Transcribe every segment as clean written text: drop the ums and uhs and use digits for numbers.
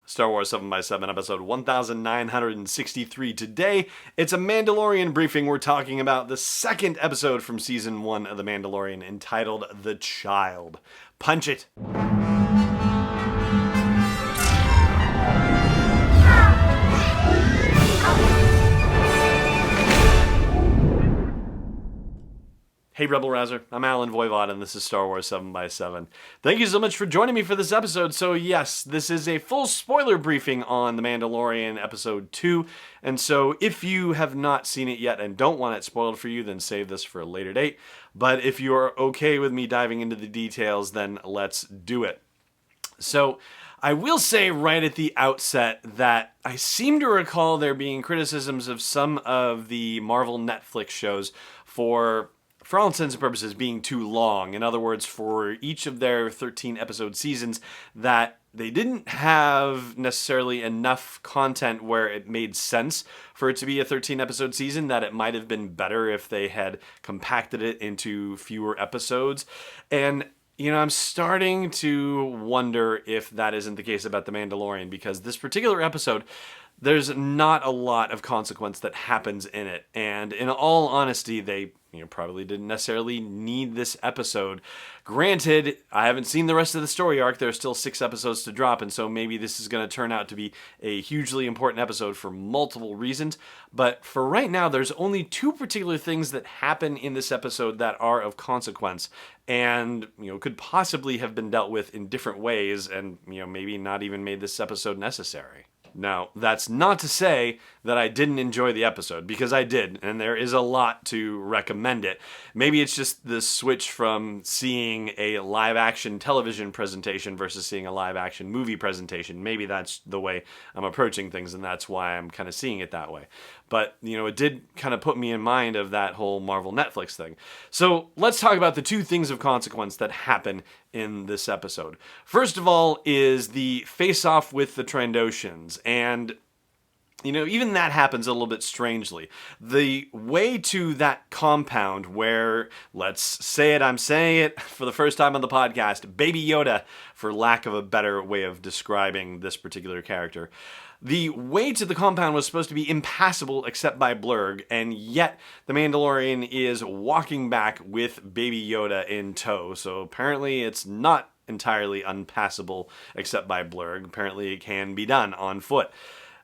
Star Wars 7x7, episode 1963. Today, it's a Mandalorian briefing. We're talking about the second episode from season 1 of The Mandalorian, entitled The Child. Punch it! Hey Rebel Rouser, I'm Alan Voivod and this is Star Wars 7x7. Thank you so much for joining me for this episode. So yes, this is a full spoiler briefing on The Mandalorian episode 2. And so if you have not seen it yet and don't want it spoiled for you, then save this for a later date. But if you are okay with me diving into the details, then let's do it. So I will say right at the outset that I seem to recall there being criticisms of some of the Marvel Netflix shows for all intents and purposes, being too long. In other words, for each of their 13 episode seasons, that they didn't have necessarily enough content where it made sense for it to be a 13 episode season, that it might have been better if they had compacted it into fewer episodes. And I'm starting to wonder if that isn't the case about The Mandalorian, because this particular episode, there's not a lot of consequence that happens in it. And in all honesty, they probably didn't necessarily need this episode. Granted, I haven't seen the rest of the story arc. There are still 6 episodes to drop, and so maybe this is going to turn out to be a hugely important episode for multiple reasons. But for right now, there's only 2 particular things that happen in this episode that are of consequence, and could possibly have been dealt with in different ways, and maybe not even made this episode necessary. Now, that's not to say that I didn't enjoy the episode, because I did, and there is a lot to recommend it. Maybe it's just the switch from seeing a live-action television presentation versus seeing a live-action movie presentation. Maybe that's the way I'm approaching things, and that's why I'm kind of seeing it that way. But, it did kind of put me in mind of that whole Marvel Netflix thing. So let's talk about the 2 things of consequence that happen in this episode. First of all is the face-off with the Trandoshans. And even that happens a little bit strangely. The way to that compound where, let's say it, I'm saying it for the first time on the podcast, Baby Yoda, for lack of a better way of describing this particular character. The way to the compound was supposed to be impassable except by blurrg, and yet the Mandalorian is walking back with Baby Yoda in tow. So apparently it's not entirely unpassable except by blurrg. Apparently it can be done on foot.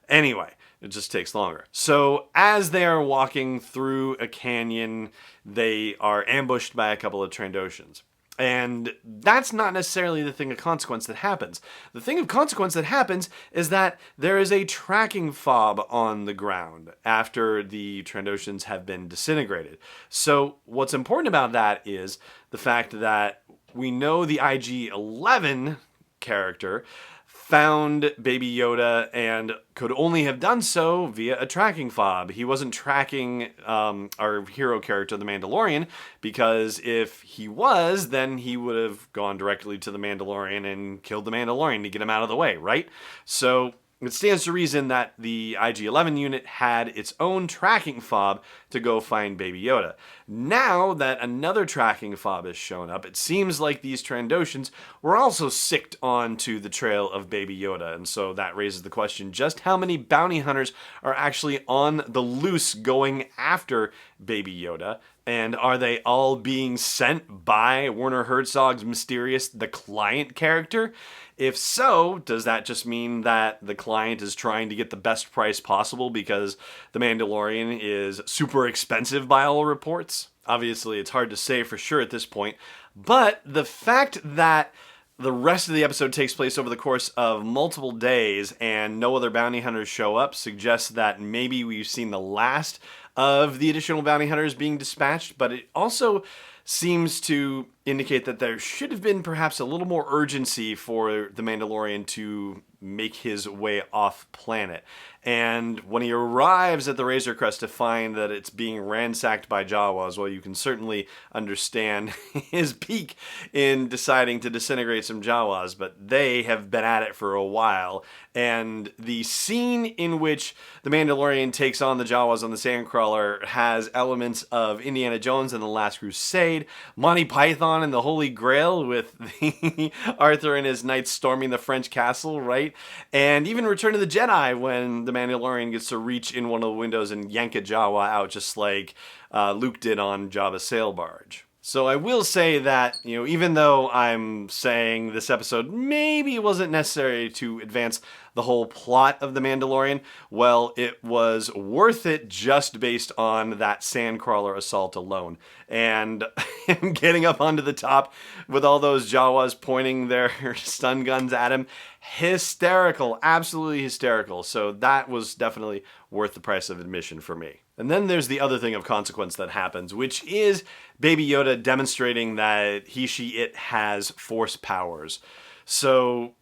Anyway, it just takes longer. So as they are walking through a canyon, they are ambushed by a couple of Trandoshans. And that's not necessarily the thing of consequence that happens. The thing of consequence that happens is that there is a tracking fob on the ground after the Trandoshans have been disintegrated. So what's important about that is the fact that we know the IG-11 character found Baby Yoda and could only have done so via a tracking fob. He wasn't tracking our hero character, the Mandalorian, because if he was, then he would have gone directly to the Mandalorian and killed the Mandalorian to get him out of the way, right? So it stands to reason that the IG-11 unit had its own tracking fob to go find Baby Yoda. Now that another tracking fob has shown up, it seems like these Trandoshans were also sicked onto the trail of Baby Yoda, and so that raises the question, just how many bounty hunters are actually on the loose going after Baby Yoda? And are they all being sent by Werner Herzog's mysterious The Client character? If so, does that just mean that the client is trying to get the best price possible because the Mandalorian is super expensive by all reports? Obviously, it's hard to say for sure at this point, but the fact that the rest of the episode takes place over the course of multiple days and no other bounty hunters show up suggests that maybe we've seen the last of the additional bounty hunters being dispatched, but it also seems to indicate that there should have been perhaps a little more urgency for the Mandalorian to make his way off planet. And when he arrives at the Razor Crest to find that it's being ransacked by Jawas, well, you can certainly understand his pique in deciding to disintegrate some Jawas, but they have been at it for a while. And the scene in which the Mandalorian takes on the Jawas on the Sandcrawler has elements of Indiana Jones and the Last Crusade, Monty Python on in the Holy Grail with the Arthur and his knights storming the French castle, right? And even Return of the Jedi when the Mandalorian gets to reach in one of the windows and yank a Jawa out just like Luke did on Jabba's sail barge. So I will say that, even though I'm saying this episode maybe wasn't necessary to advance the whole plot of The Mandalorian, well, it was worth it just based on that sandcrawler assault alone. And him getting up onto the top with all those Jawas pointing their stun guns at him, hysterical, absolutely hysterical. So that was definitely worth the price of admission for me. And then there's the other thing of consequence that happens, which is Baby Yoda demonstrating that he, she, it has force powers. So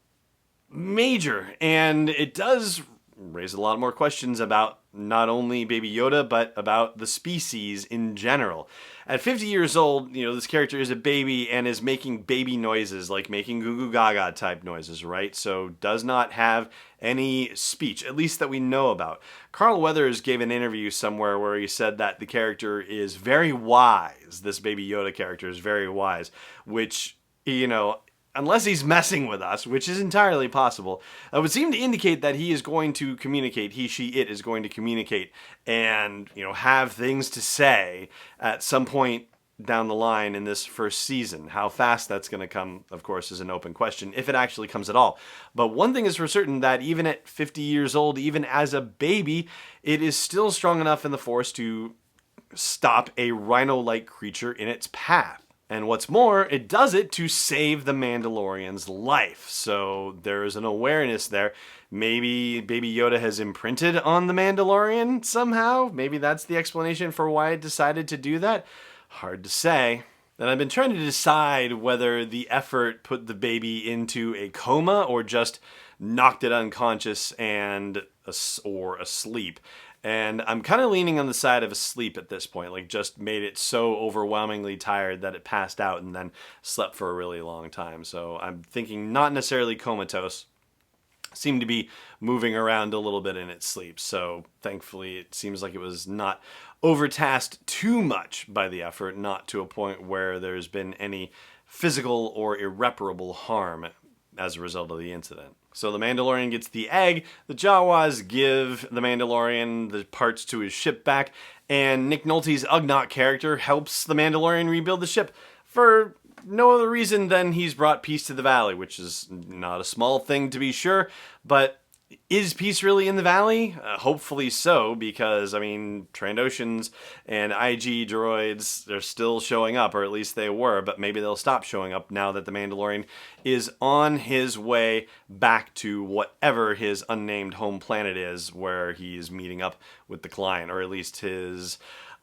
major, and it does raise a lot more questions about not only Baby Yoda, but about the species in general. At 50 years old, this character is a baby and is making baby noises, like making goo goo gaga type noises, right? So does not have any speech, at least that we know about. Carl Weathers gave an interview somewhere where he said that the character is very wise. This Baby Yoda character is very wise, which, unless he's messing with us, which is entirely possible, would seem to indicate that he is going to communicate, he, she, it is going to communicate and, have things to say at some point down the line in this first season. How fast that's going to come, of course, is an open question, if it actually comes at all. But one thing is for certain, that even at 50 years old, even as a baby, it is still strong enough in the Force to stop a rhino-like creature in its path. And what's more, it does it to save the Mandalorian's life. So there is an awareness there. Maybe Baby Yoda has imprinted on the Mandalorian somehow. Maybe that's the explanation for why it decided to do that. Hard to say. And I've been trying to decide whether the effort put the baby into a coma or just knocked it unconscious or asleep. And I'm kind of leaning on the side of asleep at this point, like just made it so overwhelmingly tired that it passed out and then slept for a really long time. So I'm thinking not necessarily comatose. Seemed to be moving around a little bit in its sleep. So thankfully it seems like it was not overtasked too much by the effort, not to a point where there's been any physical or irreparable harm as a result of the incident. So the Mandalorian gets the egg, the Jawas give the Mandalorian the parts to his ship back, and Nick Nolte's Ugnaught character helps the Mandalorian rebuild the ship for no other reason than he's brought peace to the valley, which is not a small thing to be sure, but is peace really in the valley? Hopefully so, because, Trandoshans and IG droids, they're still showing up, or at least they were, but maybe they'll stop showing up now that the Mandalorian is on his way back to whatever his unnamed home planet is, where he's meeting up with the client, or at least his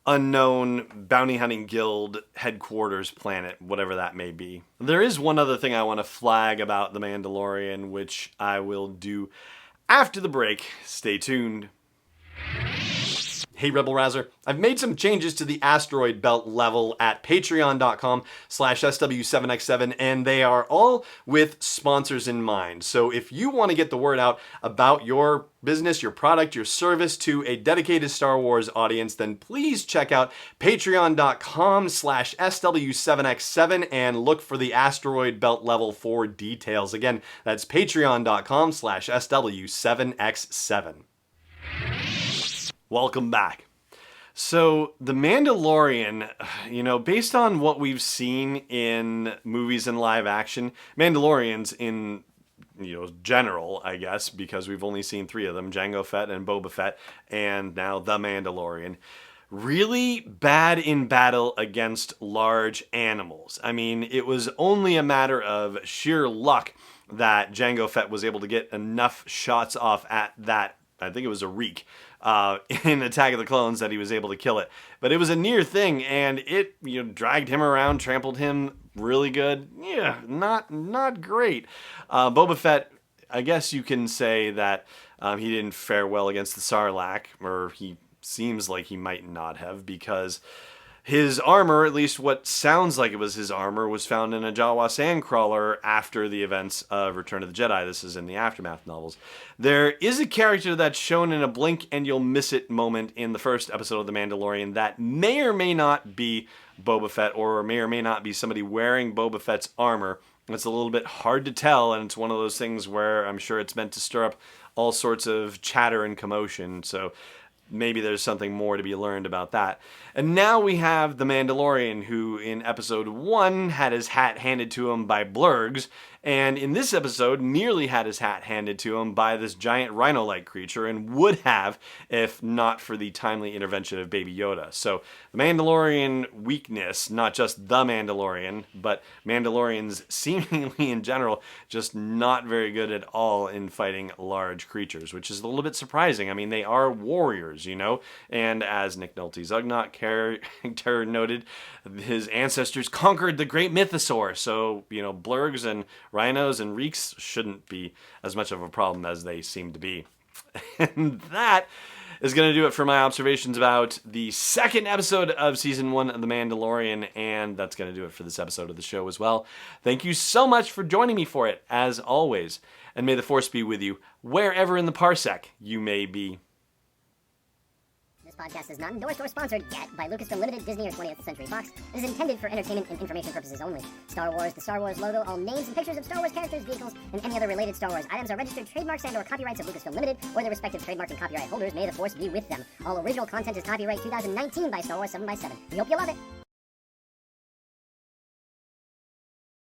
unknown bounty hunting guild headquarters planet, whatever that may be. There is one other thing I want to flag about the Mandalorian, which I will do after the break. Stay tuned. Hey Rebel Rouser, I've made some changes to the asteroid belt level at patreon.com/SW7X7, and they are all with sponsors in mind. So if you want to get the word out about your business, your product, your service to a dedicated Star Wars audience, then please check out patreon.com/SW7X7 and look for the asteroid belt level for details. Again, that's patreon.com/SW7X7. Welcome back. So, The Mandalorian, based on what we've seen in movies and live action, Mandalorians in, general, I guess, because we've only seen 3 of them, Jango Fett and Boba Fett, and now The Mandalorian, really bad in battle against large animals. It was only a matter of sheer luck that Jango Fett was able to get enough shots off at that, I think it was a reek, in Attack of the Clones, that he was able to kill it. But it was a near thing, and it dragged him around, trampled him really good. Yeah, not great. Boba Fett, I guess you can say that he didn't fare well against the Sarlacc, or he seems like he might not have, because His armor, at least what sounds like it was his armor, was found in a Jawa sandcrawler after the events of Return of the Jedi. This is in the Aftermath novels. There is a character that's shown in a blink and you'll miss it moment in the first episode of The Mandalorian that may or may not be Boba Fett, or may not be somebody wearing Boba Fett's armor. It's a little bit hard to tell, and it's one of those things where I'm sure it's meant to stir up all sorts of chatter and commotion, so maybe there's something more to be learned about that. And now we have the Mandalorian, who in episode 1 had his hat handed to him by blurgs, and in this episode nearly had his hat handed to him by this giant rhino-like creature, and would have if not for the timely intervention of Baby Yoda. So the Mandalorian weakness, not just the Mandalorian, but Mandalorians seemingly in general, just not very good at all in fighting large creatures, which is a little bit surprising. I mean, they are warriors, you know, and as Nick Nolte's Ugnaught character noted, his ancestors conquered the great mythosaur, so, you know, blurgs and rhinos and reeks shouldn't be as much of a problem as they seem to be. And that is going to do it for my observations about the second episode of Season 1 of The Mandalorian, and that's going to do it for this episode of the show as well. Thank you so much for joining me for it, as always, and may the Force be with you wherever in the parsec you may be. This podcast is not endorsed or sponsored yet by Lucasfilm Limited, Disney, or 20th Century Fox. It is intended for entertainment and information purposes only. Star Wars, the Star Wars logo, all names and pictures of Star Wars characters, vehicles, and any other related Star Wars items are registered trademarks and/or copyrights of Lucasfilm Limited or their respective trademark and copyright holders. May the Force be with them. All original content is copyright 2019 by Star Wars 7x7. We hope you love it.